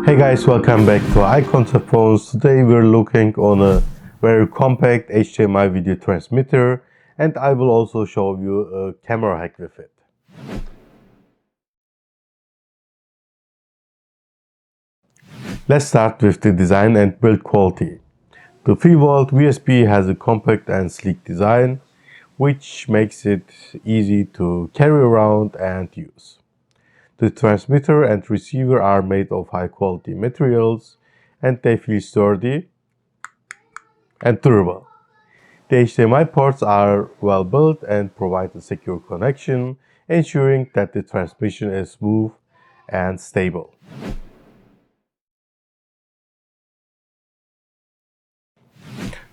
Hey guys, welcome back to iConceptPhones. Today we're looking on a very compact HDMI video transmitter, and I will also show you a camera hack with it. Let's start with the design and build quality. The Feelworld WSP has a compact and sleek design, which makes it easy to carry around and use. The transmitter and receiver are made of high-quality materials, and they feel sturdy and durable. The HDMI ports are well built and provide a secure connection, ensuring that the transmission is smooth and stable.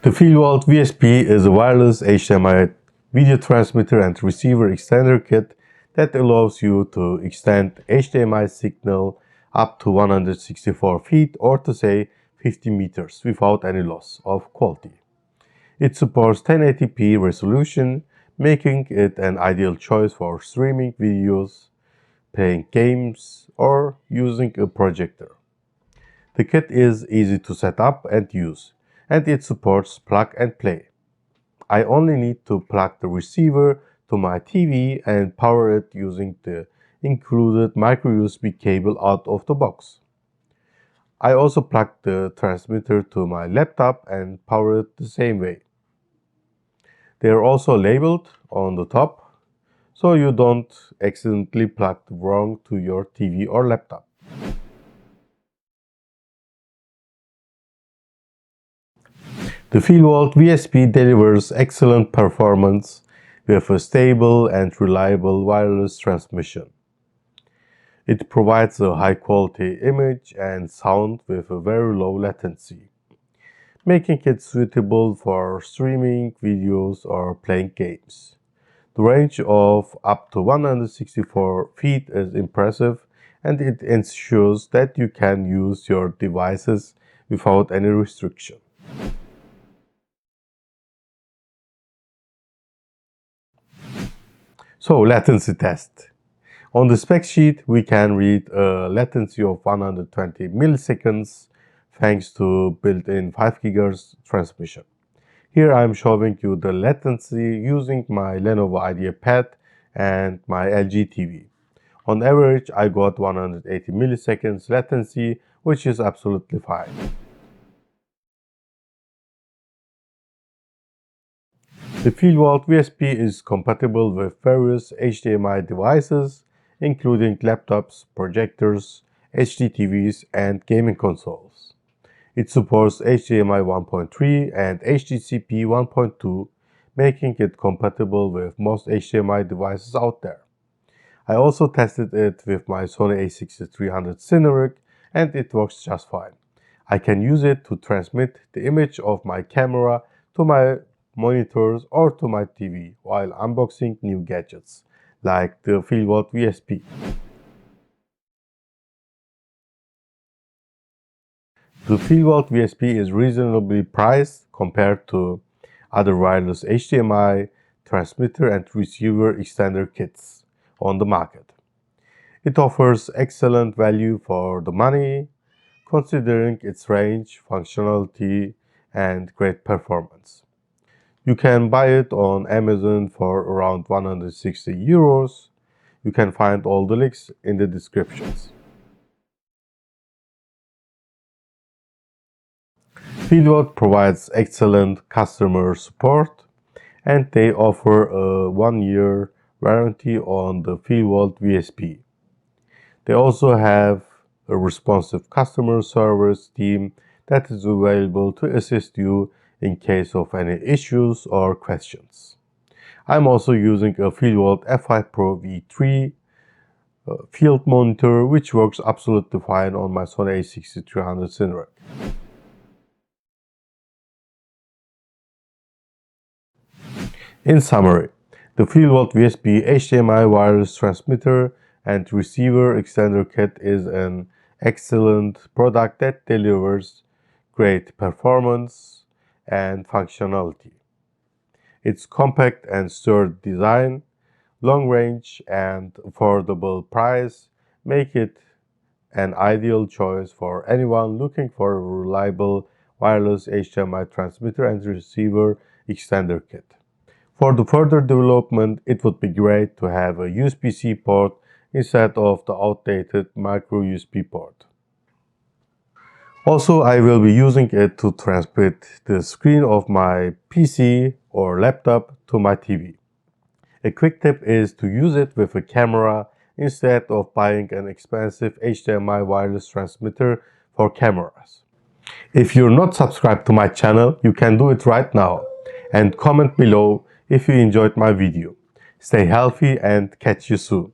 The Feelworld WSP is a wireless HDMI video transmitter and receiver extender kit that allows you to extend HDMI signal up to 164 feet, or to say 50 meters, without any loss of quality. It supports 1080p resolution, making it an ideal choice for streaming videos, playing games, or using a projector. The kit is easy to set up and use, and it supports plug and play. I only need to plug the receiver to my TV and power it using the included micro USB cable out of the box. I also plug the transmitter to my laptop and power it the same way. They are also labeled on the top, so you don't accidentally plug the wrong to your TV or laptop. The Feelworld WSP delivers excellent performance with a stable and reliable wireless transmission. It provides a high-quality image and sound with a very low latency, making it suitable for streaming videos or playing games. The range of up to 164 feet is impressive, and it ensures that you can use your devices without any restriction. So, latency test. On the spec sheet, we can read a latency of 120 milliseconds thanks to built-in 5 GHz transmission. Here I am showing you the latency using my Lenovo IdeaPad and my LG TV. On average, I got 180 milliseconds latency, which is absolutely fine. The Feelworld WSP is compatible with various HDMI devices, including laptops, projectors, HD TVs, and gaming consoles. It supports HDMI 1.3 and HDCP 1.2, making it compatible with most HDMI devices out there. I also tested it with my Sony 𝗔𝗺_300 and it works just fine. I can use it to transmit the image of my camera to my monitors or to my TV while unboxing new gadgets, like the Feelworld WSP. The Feelworld WSP is reasonably priced compared to other wireless HDMI transmitter and receiver extender kits on the market. It offers excellent value for the money, considering its range, functionality, and great performance. You can buy it on Amazon for around 160 euros. You can find all the links in the descriptions. Feelworld provides excellent customer support, and they offer a 1-year warranty on the Feelworld WSP. They also have a responsive customer service team that is available to assist you in case of any issues or questions. I'm also using a Feelworld 𝗏𝗏 field monitor, which works absolutely fine on my Sony 𝗔𝗺_300. In summary, the Feelworld WSP HDMI wireless transmitter and receiver extender kit is an excellent product that delivers great performance and functionality. Its compact and sturdy design, long range, and affordable price make it an ideal choice for anyone looking for a reliable wireless HDMI transmitter and receiver extender kit. For the further development, it would be great to have a USB-C port instead of the outdated micro USB port. Also, I will be using it to transmit the screen of my PC or laptop to my TV. A quick tip is to use it with a camera instead of buying an expensive HDMI wireless transmitter for cameras. If you're not subscribed to my channel, you can do it right now and comment below if you enjoyed my video. Stay healthy and catch you soon.